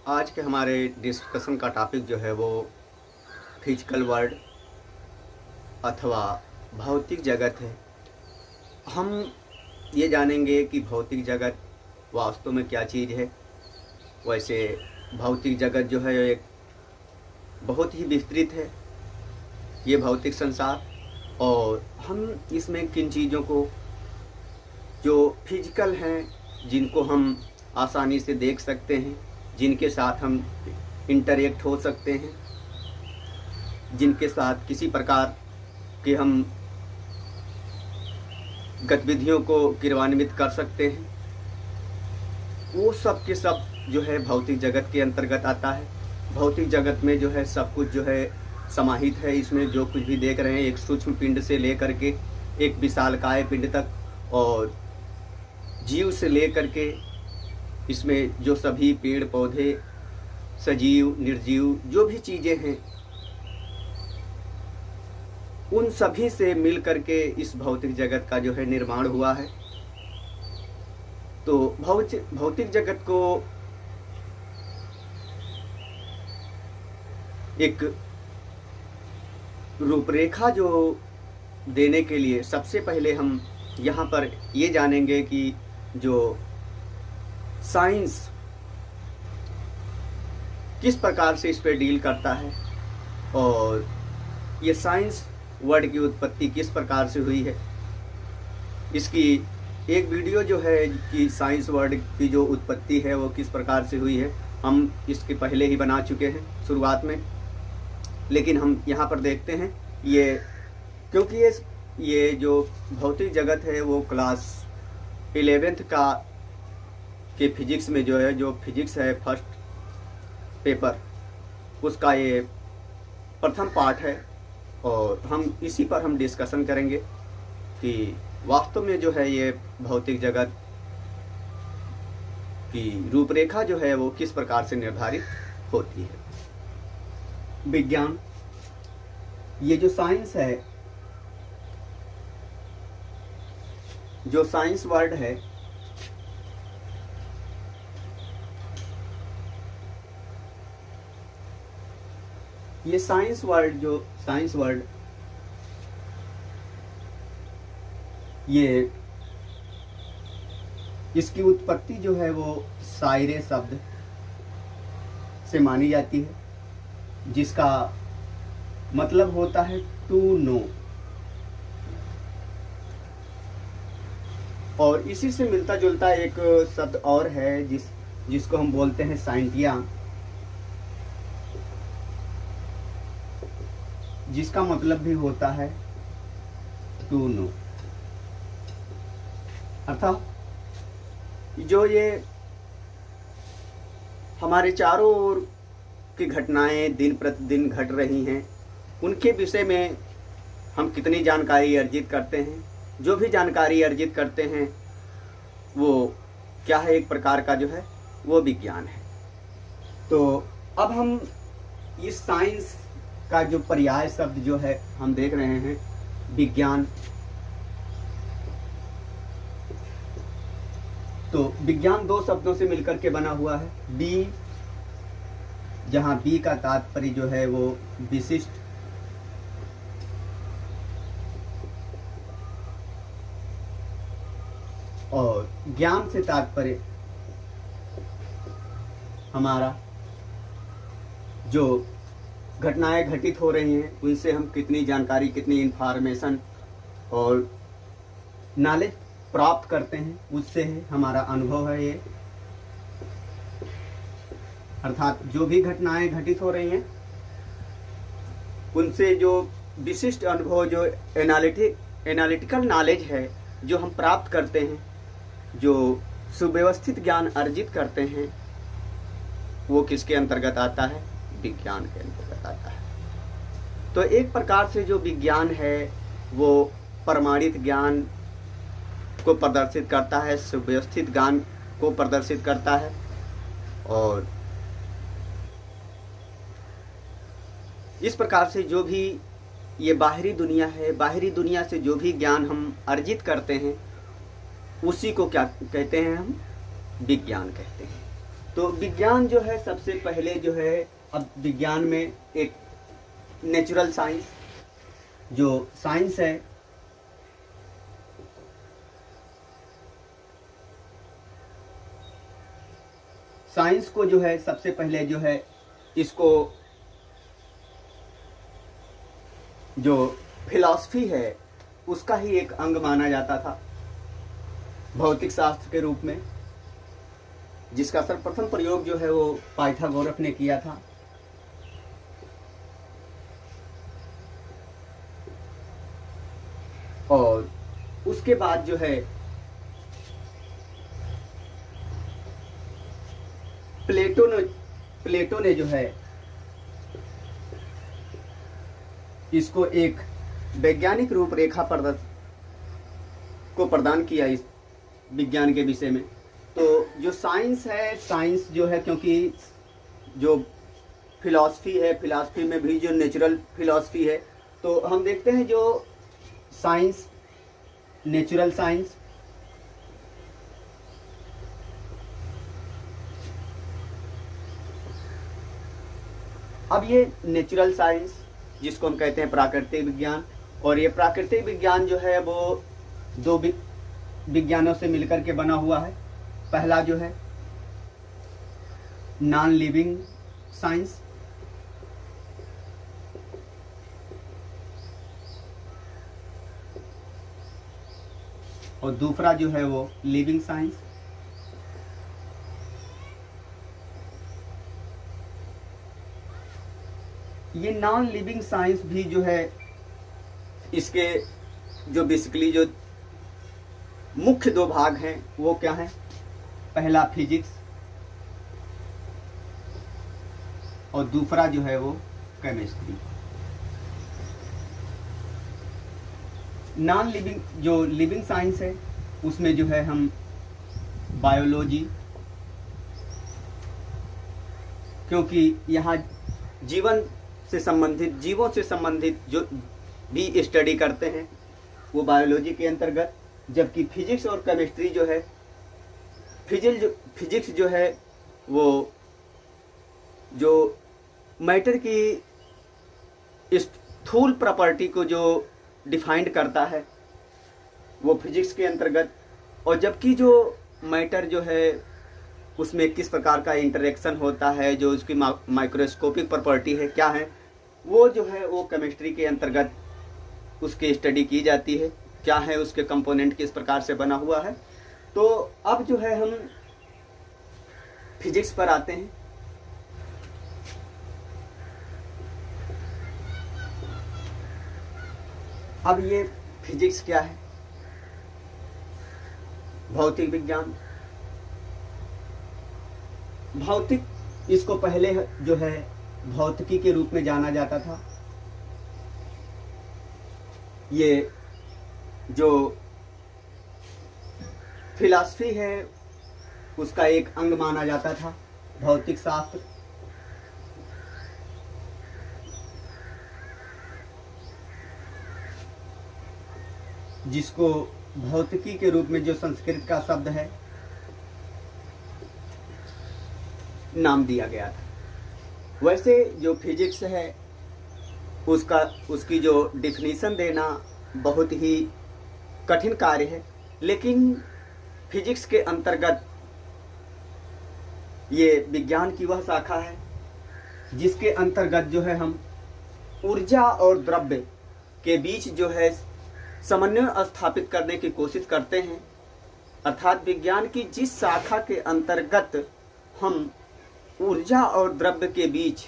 आज के हमारे डिस्कशन का टॉपिक जो है वो फिजिकल वर्ल्ड अथवा भौतिक जगत है। हम ये जानेंगे कि भौतिक जगत वास्तव में क्या चीज़ है। वैसे भौतिक जगत जो है एक बहुत ही विस्तृत है, ये भौतिक संसार, और हम इसमें किन चीज़ों को जो फिजिकल हैं, जिनको हम आसानी से देख सकते हैं, जिनके साथ हम इंटरेक्ट हो सकते हैं, जिनके साथ किसी प्रकार के हम गतिविधियों को क्रियान्वित कर सकते हैं, वो सब के सब जो है भौतिक जगत के अंतर्गत आता है। भौतिक जगत में जो है सब कुछ जो है समाहित है। इसमें जो कुछ भी देख रहे हैं, एक सूक्ष्म पिंड से लेकर के एक विशालकाय पिंड तक, और जीव से लेकर के इसमें जो सभी पेड़ पौधे, सजीव निर्जीव जो भी चीज़ें हैं, उन सभी से मिल करके इस भौतिक जगत का जो है निर्माण हुआ है। तो भौतिक जगत को एक रूपरेखा जो देने के लिए सबसे पहले हम यहाँ पर ये जानेंगे कि जो साइंस किस प्रकार से इस पे डील करता है, और ये साइंस वर्ड की उत्पत्ति किस प्रकार से हुई है। इसकी एक वीडियो जो है कि साइंस वर्ड की जो उत्पत्ति है वो किस प्रकार से हुई है, हम इसके पहले ही बना चुके हैं शुरुआत में। लेकिन हम यहाँ पर देखते हैं ये, क्योंकि ये जो भौतिक जगत है वो क्लास 11th का के फिजिक्स में जो है, जो फिजिक्स है फर्स्ट पेपर, उसका ये प्रथम पार्ट है, और हम इसी पर हम डिस्कशन करेंगे कि वास्तव में जो है ये भौतिक जगत की रूपरेखा जो है वो किस प्रकार से निर्धारित होती है। विज्ञान, ये जो साइंस है, जो साइंस वर्ड है, ये साइंस वर्ड ये इसकी उत्पत्ति जो है वो सायरे शब्द से मानी जाती है, जिसका मतलब होता है टू नो, और इसी से मिलता जुलता एक शब्द और है जिसको हम बोलते हैं साइंटिया, जिसका मतलब भी होता है टू नो। अर्थात जो ये हमारे चारों ओर की घटनाएं दिन प्रतिदिन घट रही हैं, उनके विषय में हम कितनी जानकारी अर्जित करते हैं। जो भी जानकारी अर्जित करते हैं वो क्या है, एक प्रकार का जो है वो विज्ञान है। तो अब हम इस साइंस का जो पर्याय शब्द जो है हम देख रहे हैं, विज्ञान। तो विज्ञान दो शब्दों से मिलकर के बना हुआ है। बी, जहाँ बी का तात्पर्य जो है वो विशिष्ट, और ज्ञान से तात्पर्य हमारा जो घटनाएं घटित हो रही हैं उनसे हम कितनी जानकारी, कितनी इंफॉर्मेशन और नॉलेज प्राप्त करते हैं, उससे है हमारा अनुभव है ये। अर्थात जो भी घटनाएं घटित हो रही हैं उनसे जो विशिष्ट अनुभव, जो एनालिटिकल नॉलेज है जो हम प्राप्त करते हैं, जो सुव्यवस्थित ज्ञान अर्जित करते हैं, वो किसके अंतर्गत आता है? विज्ञान के अंतर्गत आता है। तो एक प्रकार से जो विज्ञान है वो प्रमाणित ज्ञान को प्रदर्शित करता है, सुव्यवस्थित ज्ञान को प्रदर्शित करता है, और इस प्रकार से जो भी ये बाहरी दुनिया है, बाहरी दुनिया से जो भी ज्ञान हम अर्जित करते हैं उसी को क्या कहते हैं? हम विज्ञान कहते हैं। तो विज्ञान जो है सबसे पहले जो है, अब विज्ञान में एक नेचुरल साइंस जो साइंस है, साइंस को जो है सबसे पहले जो है इसको जो फिलॉसफी है उसका ही एक अंग माना जाता था भौतिक शास्त्र के रूप में, जिसका सर्वप्रथम प्रयोग जो है वो पाइथागोरस ने किया था। और उसके बाद जो है प्लेटो ने जो है इसको एक वैज्ञानिक रूपरेखा को प्रदान किया इस विज्ञान के विषय में। तो जो साइंस है, साइंस जो है, क्योंकि जो फिलॉसफी है, फिलॉसफी में भी जो नेचुरल फिलॉसफी है, तो हम देखते हैं जो साइंस, नेचुरल साइंस, अब ये नेचुरल साइंस जिसको हम कहते हैं प्राकृतिक विज्ञान, और ये प्राकृतिक विज्ञान जो है वो दो विज्ञानों से मिलकर के बना हुआ है। पहला जो है नॉन लिविंग साइंस, और दूसरा जो है वो लिविंग साइंस। ये नॉन लिविंग साइंस भी जो है, इसके जो बेसिकली जो मुख्य दो भाग हैं वो क्या हैं? पहला फिजिक्स और दूसरा जो है वो केमिस्ट्री। नॉन लिविंग जो लिविंग साइंस है उसमें जो है हम बायोलॉजी, क्योंकि यहाँ जीवन से संबंधित, जीवों से संबंधित जो भी स्टडी करते हैं वो बायोलॉजी के अंतर्गत, जबकि फिजिक्स और केमिस्ट्री जो है, फिजिक्स जो है वो जो मैटर की स्थूल प्रॉपर्टी को जो डिफाइंड करता है वो फिजिक्स के अंतर्गत, और जबकि जो मैटर जो है उसमें किस प्रकार का इंटरेक्शन होता है, जो उसकी माइक्रोस्कोपिक प्रॉपर्टी है क्या है, वो जो है वो केमिस्ट्री के अंतर्गत उसकी स्टडी की जाती है, क्या है उसके कंपोनेंट किस प्रकार से बना हुआ है। तो अब जो है हम फिजिक्स पर आते हैं। अब ये फिजिक्स क्या है? भौतिक विज्ञान। भौतिक, इसको पहले जो है भौतिकी के रूप में जाना जाता था। ये जो फिलॉसफी है उसका एक अंग माना जाता था भौतिक शास्त्र। जिसको भौतिकी के रूप में जो संस्कृत का शब्द है नाम दिया गया था। वैसे जो फिजिक्स है उसकी जो डिफिनीशन देना बहुत ही कठिन कार्य है, लेकिन फिजिक्स के अंतर्गत ये विज्ञान की वह शाखा है जिसके अंतर्गत जो है हम ऊर्जा और द्रव्य के बीच जो है समन्वय स्थापित करने की कोशिश करते हैं। अर्थात विज्ञान की जिस शाखा के अंतर्गत हम ऊर्जा और द्रव्य के बीच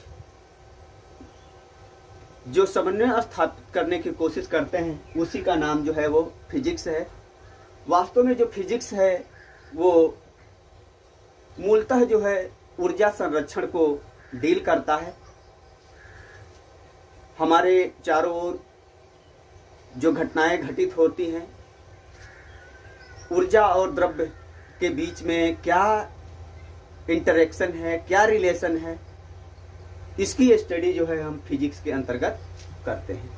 जो समन्वय स्थापित करने की कोशिश करते हैं उसी का नाम जो है वो फिजिक्स है। वास्तव में जो फिजिक्स है वो मूलतः जो है ऊर्जा संरक्षण को डील करता है। हमारे चारों ओर जो घटनाएं घटित होती हैं, ऊर्जा और द्रव्य के बीच में क्या इंटरेक्शन है, क्या रिलेशन है, इसकी स्टडी जो है हम फिजिक्स के अंतर्गत करते हैं।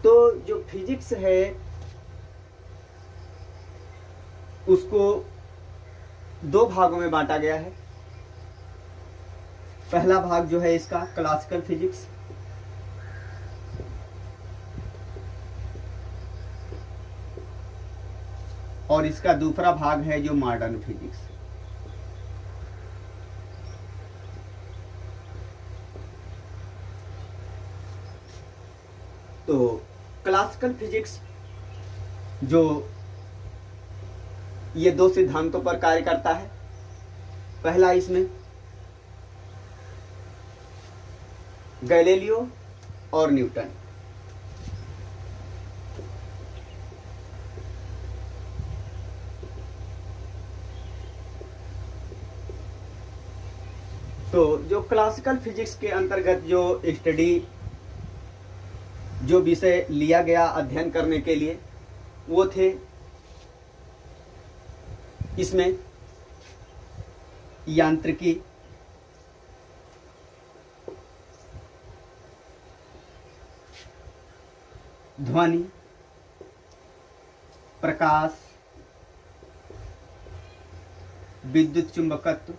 तो जो फिजिक्स है उसको दो भागों में बांटा गया है। पहला भाग जो है इसका क्लासिकल फिजिक्स, और इसका दूसरा भाग है जो मॉडर्न फिजिक्स। तो क्लासिकल फिजिक्स जो ये दो सिद्धांतों पर कार्य करता है। पहला इसमें गैलीलियो और न्यूटन, तो जो क्लासिकल फिजिक्स के अंतर्गत जो स्टडी जो विषय लिया गया अध्ययन करने के लिए वो थे इसमें यांत्रिकी, ध्वनि, प्रकाश, विद्युत चुंबकत्व,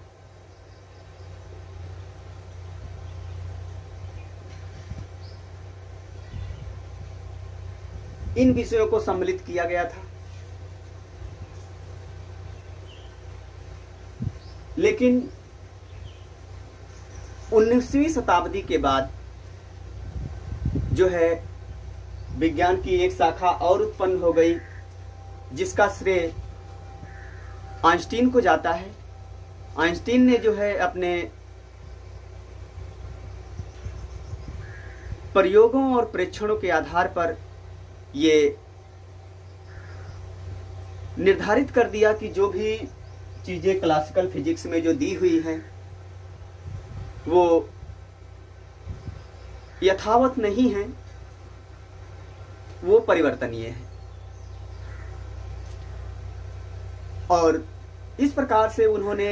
इन विषयों को सम्मिलित किया गया था। लेकिन 19वीं शताब्दी के बाद जो है विज्ञान की एक शाखा और उत्पन्न हो गई जिसका श्रेय आइंस्टीन को जाता है। आइंस्टीन ने जो है अपने प्रयोगों और प्रेक्षणों के आधार पर ये निर्धारित कर दिया कि जो भी चीजें क्लासिकल फिजिक्स में जो दी हुई हैं वो यथावत नहीं हैं, वो परिवर्तनीय है। और इस प्रकार से उन्होंने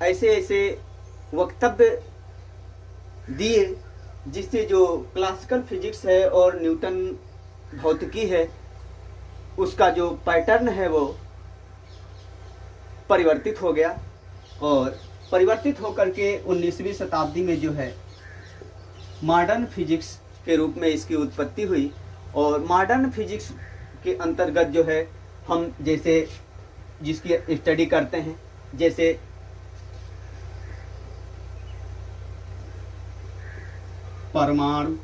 ऐसे ऐसे वक्तव्य दिए जिससे जो क्लासिकल फिजिक्स है और न्यूटन भौतिकी है उसका जो पैटर्न है वो परिवर्तित हो गया। और परिवर्तित होकर के 19वीं शताब्दी में जो है मॉडर्न फिजिक्स के रूप में इसकी उत्पत्ति हुई। और मॉडर्न फिजिक्स के अंतर्गत जो है हम जैसे जिसकी स्टडी करते हैं, जैसे परमाणु,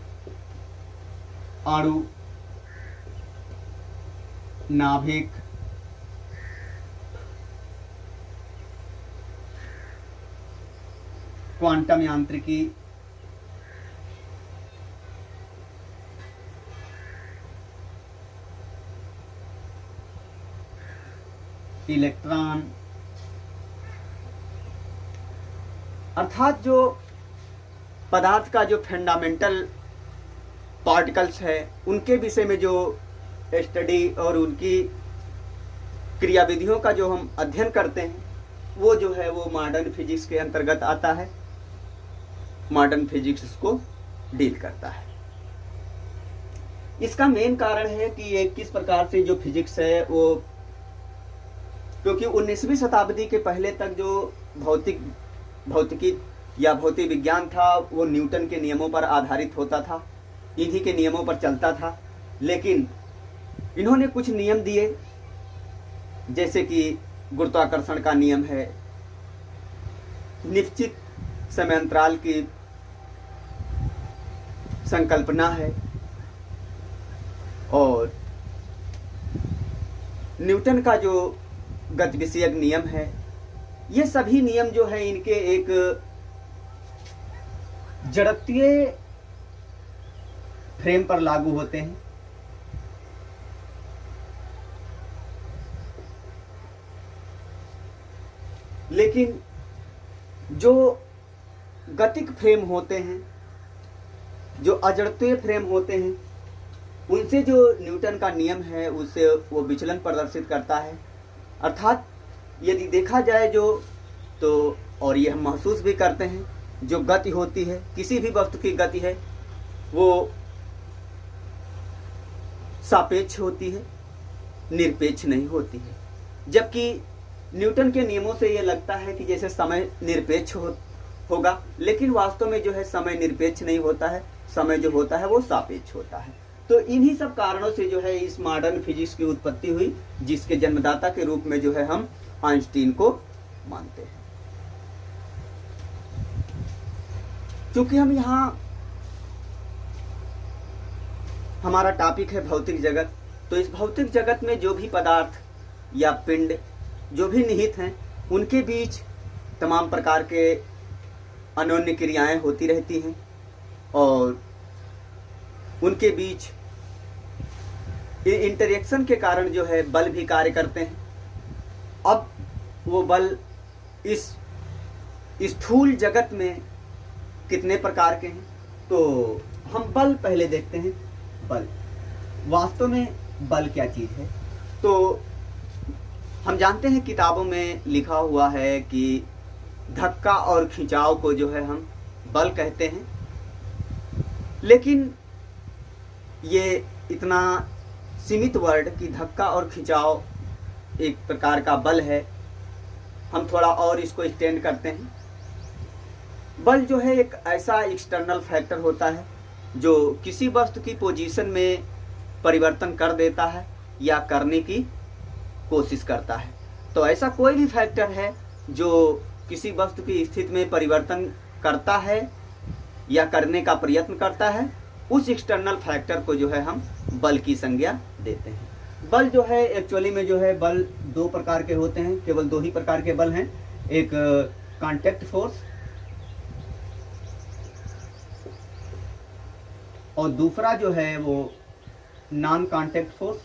अणु, नाभिक, क्वांटम यांत्रिकी, इलेक्ट्रॉन, अर्थात जो पदार्थ का जो फंडामेंटल पार्टिकल्स है उनके विषय में जो स्टडी और उनकी क्रियाविधियों का जो हम अध्ययन करते हैं वो जो है वो मॉडर्न फिजिक्स के अंतर्गत आता है। मॉडर्न फिजिक्स इसको डील करता है। इसका मेन कारण है कि ये किस प्रकार से जो फिजिक्स है वो, क्योंकि 19वीं शताब्दी के पहले तक जो भौतिकी या भौतिक विज्ञान था वो न्यूटन के नियमों पर आधारित होता था, इन्हीं के नियमों पर चलता था। लेकिन इन्होंने कुछ नियम दिए जैसे कि गुरुत्वाकर्षण का नियम है, निश्चित समय अंतराल की संकल्पना है, और न्यूटन का जो गति विषयक नियम है। ये सभी नियम जो है इनके एक जड़त्वीय फ्रेम पर लागू होते हैं। लेकिन जो गतिक फ्रेम होते हैं, जो अजड़त्वीय फ्रेम होते हैं, उनसे जो न्यूटन का नियम है उससे वो विचलन प्रदर्शित करता है। अर्थात यदि देखा जाए जो तो, और ये हम महसूस भी करते हैं, जो गति होती है, किसी भी वस्तु की गति है वो सापेक्ष होती है, निरपेक्ष नहीं होती है। जबकि न्यूटन के नियमों से ये लगता है कि जैसे समय निरपेक्ष होगा, लेकिन वास्तव में जो है समय निरपेक्ष नहीं होता है, समय जो होता है वो सापेक्ष होता है। तो इन्हीं सब कारणों से जो है इस मॉडर्न फिजिक्स की उत्पत्ति हुई, जिसके जन्मदाता के रूप में जो है हम आइंस्टीन को मानते हैं। क्योंकि हम यहाँ, हमारा टॉपिक है भौतिक जगत, तो इस भौतिक जगत में जो भी पदार्थ या पिंड जो भी निहित हैं, उनके बीच तमाम प्रकार के अन्योन्य क्रियाएं होती रहती हैं और उनके बीच इंटरेक्शन के कारण जो है बल भी कार्य करते हैं। अब वो बल इस स्थूल जगत में कितने प्रकार के हैं, तो हम बल पहले देखते हैं। बल, वास्तव में बल क्या चीज़ है? तो हम जानते हैं किताबों में लिखा हुआ है कि धक्का और खिंचाव को जो है हम बल कहते हैं, लेकिन ये इतना सीमित वर्ड कि धक्का और खिंचाव एक प्रकार का बल है, हम थोड़ा और इसको एक्सटेंड करते हैं। बल जो है एक ऐसा एक्सटर्नल फैक्टर होता है जो किसी वस्तु की पोजीशन में परिवर्तन कर देता है या करने की कोशिश करता है। तो ऐसा कोई भी फैक्टर है जो किसी वस्तु की स्थिति में परिवर्तन करता है या करने का प्रयत्न करता है, उस एक्सटर्नल फैक्टर को जो है हम बल की संज्ञा देते हैं। बल जो है एक्चुअली में जो है बल दो प्रकार के होते हैं, केवल दो ही प्रकार के बल हैं। एक कांटेक्ट फोर्स और दूसरा जो है वो नॉन कांटेक्ट फोर्स।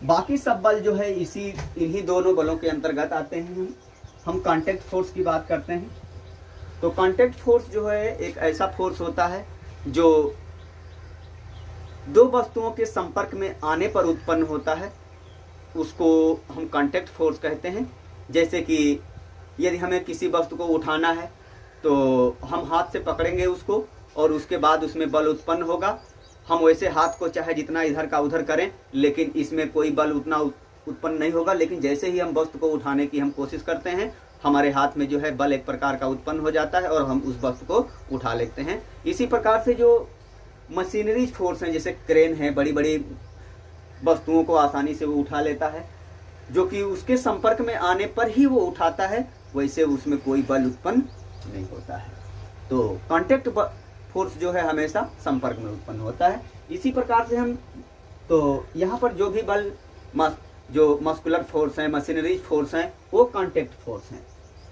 बाकी सब बल जो है इन्हीं दोनों बलों के अंतर्गत आते हैं। हम कांटेक्ट फोर्स की बात करते हैं। तो कांटेक्ट फोर्स जो है एक ऐसा फोर्स होता है जो दो वस्तुओं के संपर्क में आने पर उत्पन्न होता है, उसको हम कांटेक्ट फोर्स कहते हैं। जैसे कि यदि हमें किसी वस्तु को उठाना है तो हम हाथ से पकड़ेंगे उसको और उसके बाद उसमें बल उत्पन्न होगा। हम वैसे हाथ को चाहे जितना इधर का उधर करें, लेकिन इसमें कोई बल उतना उत्पन्न नहीं होगा। लेकिन जैसे ही हम वस्तु को उठाने की हम कोशिश करते हैं, हमारे हाथ में जो है बल एक प्रकार का उत्पन्न हो जाता है और हम उस वस्तु को उठा लेते हैं। इसी प्रकार से जो मशीनरी फोर्स हैं, जैसे क्रेन है, बड़ी बड़ी वस्तुओं को आसानी से वो उठा लेता है, जो कि उसके संपर्क में आने पर ही वो उठाता है, वैसे उसमें कोई बल उत्पन्न नहीं होता है। तो कांटेक्ट फोर्स जो है हमेशा संपर्क में उत्पन्न होता है। इसी प्रकार से हम, तो यहाँ पर जो भी बल जो मस्कुलर फोर्स हैं, मशीनरी फोर्स हैं, वो कांटेक्ट फोर्स हैं।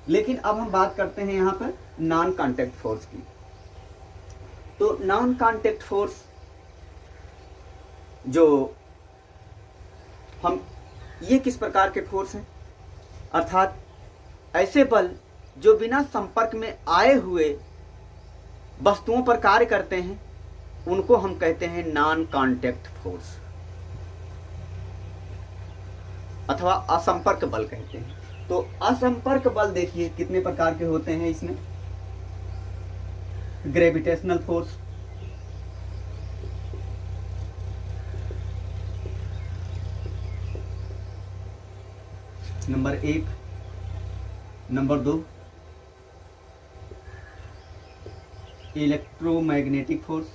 लेकिन अब हम बात करते हैं यहाँ पर नॉन कांटेक्ट फोर्स की। तो नॉन कांटेक्ट फोर्स जो हम, ये किस प्रकार के फोर्स हैं? अर्थात ऐसे बल जो बिना संपर्क में आए हुए वस्तुओं पर कार्य करते हैं, उनको हम कहते हैं नॉन कांटेक्ट फोर्स अथवा असंपर्क बल कहते हैं। तो असंपर्क बल देखिए कितने प्रकार के होते हैं इसमें। Gravitational force, number 1, number 2 electromagnetic force,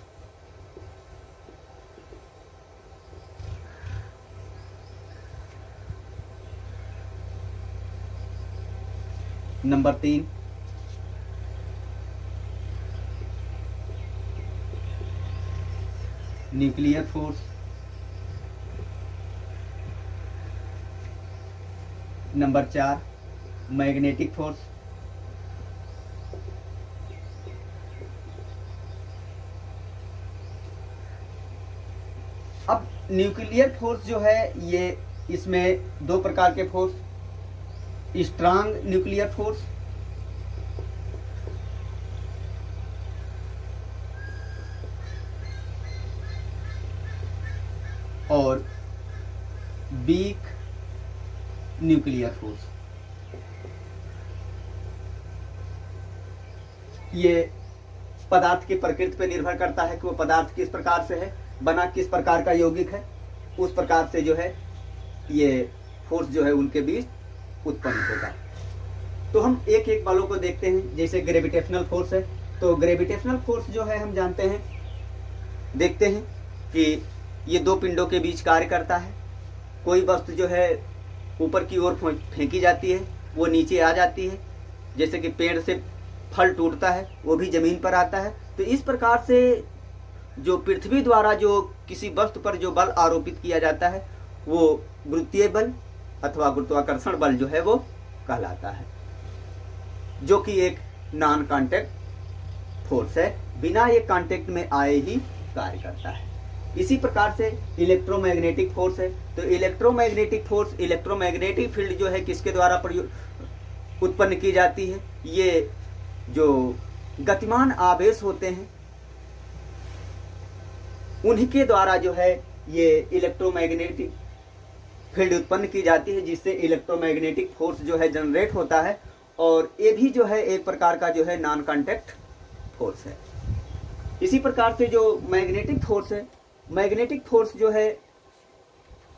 number 3 nuclear force, number 4 magnetic force, अब न्यूक्लियर फोर्स जो है ये, इसमें दो प्रकार के फोर्स, स्ट्रांग न्यूक्लियर फोर्स और वीक न्यूक्लियर फोर्स। ये पदार्थ की प्रकृति पर निर्भर करता है कि वो पदार्थ किस प्रकार से है, बना किस प्रकार का यौगिक है, उस प्रकार से जो है ये फोर्स जो है उनके बीच उत्पन्न होगा। तो हम एक एक बलों को देखते हैं। जैसे ग्रेविटेशनल फोर्स है, तो ग्रेविटेशनल फोर्स जो है हम जानते हैं, देखते हैं कि ये दो पिंडों के बीच कार्य करता है। कोई वस्तु जो है ऊपर की ओर फेंकी जाती है, वो नीचे आ जाती है। जैसे कि पेड़ से फल टूटता है, वो भी जमीन पर आता है। तो इस प्रकार से जो पृथ्वी द्वारा जो किसी वस्तु पर जो बल आरोपित किया जाता है वो गुरुत्वीय बल अथवा गुरुत्वाकर्षण बल जो है वो कहलाता है, जो कि एक नॉन कांटेक्ट फोर्स है, बिना ये कांटेक्ट में आए ही कार्य करता है। इसी प्रकार से इलेक्ट्रोमैग्नेटिक फोर्स है। तो इलेक्ट्रोमैग्नेटिक फोर्स, इलेक्ट्रोमैग्नेटिक फील्ड जो है किसके द्वारा उत्पन्न की जाती है? ये जो गतिमान आवेश होते हैं उन्हीं के द्वारा जो है ये इलेक्ट्रोमैग्नेटिक फील्ड उत्पन्न की जाती है, जिससे इलेक्ट्रोमैग्नेटिक फोर्स जो है जनरेट होता है। और ये भी जो है एक प्रकार का जो है नॉन कांटेक्ट फोर्स है। इसी प्रकार से जो मैग्नेटिक फोर्स है, मैग्नेटिक फोर्स जो है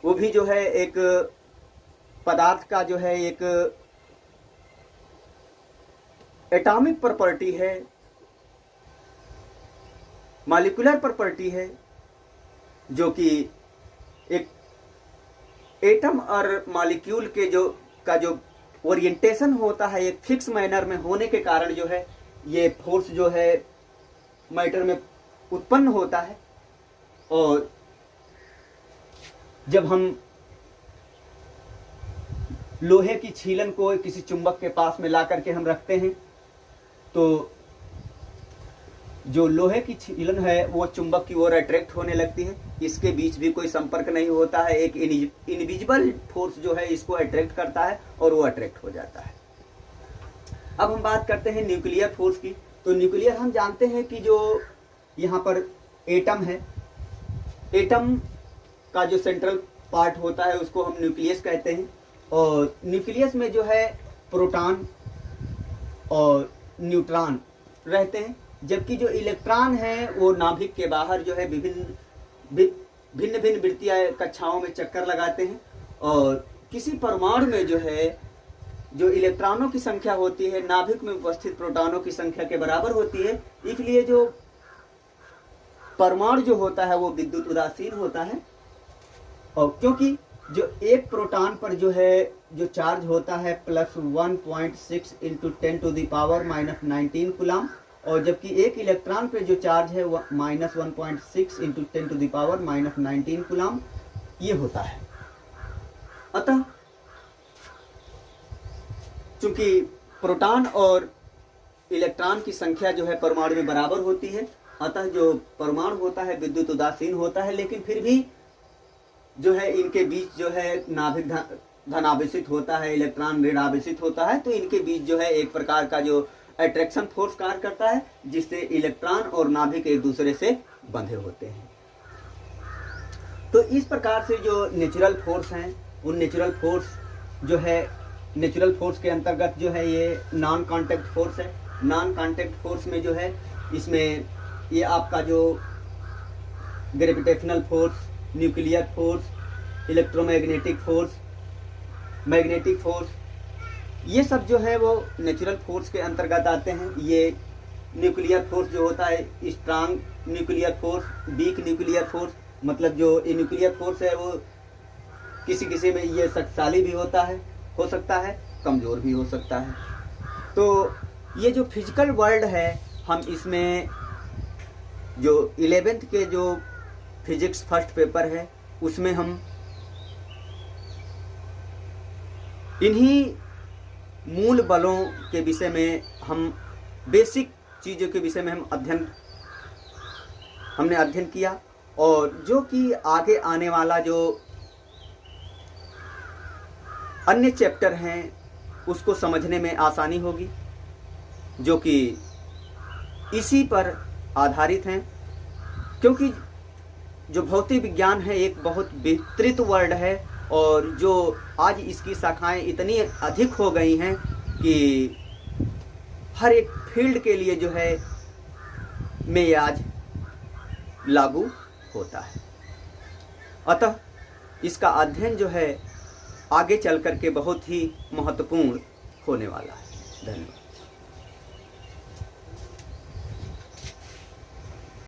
वो भी जो है एक पदार्थ का जो है एक एटॉमिक प्रॉपर्टी है, मॉलिक्यूलर प्रॉपर्टी है, जो कि एक एटम और मॉलिक्यूल के जो ओरिएंटेशन होता है एक फिक्स मैनर में होने के कारण जो है ये फोर्स जो है मैटर में उत्पन्न होता है। और जब हम लोहे की छीलन को किसी चुंबक के पास में ला करके हम रखते हैं, तो जो लोहे की छीलन है वो चुंबक की ओर अट्रैक्ट होने लगती है। इसके बीच भी कोई संपर्क नहीं होता है, एक इनविजिबल फोर्स जो है इसको अट्रैक्ट करता है और वो अट्रैक्ट हो जाता है। अब हम बात करते हैं न्यूक्लियर फोर्स की। तो न्यूक्लियर हम जानते हैं कि जो यहाँ पर एटम है, एटम का जो सेंट्रल पार्ट होता है उसको हम न्यूक्लियस कहते हैं। और न्यूक्लियस में जो है प्रोटॉन और न्यूट्रॉन रहते हैं, जबकि जो इलेक्ट्रॉन है वो नाभिक के बाहर जो है भिन्न भिन्न वृत्तीय कक्षाओं में चक्कर लगाते हैं। और किसी परमाणु में जो है जो इलेक्ट्रॉनों की संख्या होती है नाभिक में उपस्थित प्रोटॉनों की संख्या के बराबर होती है, इसलिए जो परमाणु जो होता है वो विद्युत उदासीन होता है। और क्योंकि जो एक प्रोटॉन पर जो है जो चार्ज होता है +1.6 × 10⁻⁻19 कूलम, और जबकि एक इलेक्ट्रॉन पे जो चार्ज है वो -1.6 × 10⁻⁻19 कूलम ये होता है। अतः चूंकि प्रोटॉन और इलेक्ट्रॉन की संख्या जो है परमाणु में बराबर होती है, अतः जो परमाणु होता है विद्युत उदासीन होता है। लेकिन फिर भी जो है इनके बीच जो है नाभिक धनावेशित होता है, इलेक्ट्रॉन ऋणावेशित होता है, तो इनके बीच जो है एक प्रकार का जो अट्रैक्शन फोर्स कार्य करता है, जिससे इलेक्ट्रॉन और नाभिक एक दूसरे से बंधे होते हैं। तो इस प्रकार से जो नेचुरल फोर्स हैं, उन नेचुरल फोर्स जो है नेचुरल फोर्स के अंतर्गत जो है ये नॉन कांटेक्ट फोर्स है। नॉन कांटेक्ट फोर्स में जो है इसमें ये आपका जो gravitational force, nuclear force, electromagnetic force, magnetic force, ये सब जो है वो नेचुरल फोर्स के अंतर्गत आते हैं। ये न्यूक्लियर फोर्स जो होता है strong nuclear force, weak nuclear force, मतलब जो ये न्यूक्लियर फोर्स है वो किसी किसी में ये शक्तिशाली भी होता है, हो सकता है कमज़ोर भी हो सकता है। तो ये जो फिजिकल वर्ल्ड है, हम इसमें जो 11th के जो फिजिक्स फर्स्ट पेपर है उसमें हम इन्हीं मूल बलों के विषय में, हम बेसिक चीज़ों के विषय में हमने अध्ययन किया। और जो कि आगे आने वाला जो अन्य चैप्टर हैं उसको समझने में आसानी होगी, जो कि इसी पर आधारित हैं। क्योंकि जो भौतिक विज्ञान है एक बहुत विस्तृत वर्ल्ड है, और जो आज इसकी शाखाएं इतनी अधिक हो गई हैं कि हर एक फील्ड के लिए जो है में ये आज लागू होता है। अतः इसका अध्ययन जो है आगे चल कर के बहुत ही महत्वपूर्ण होने वाला है। धन्यवाद।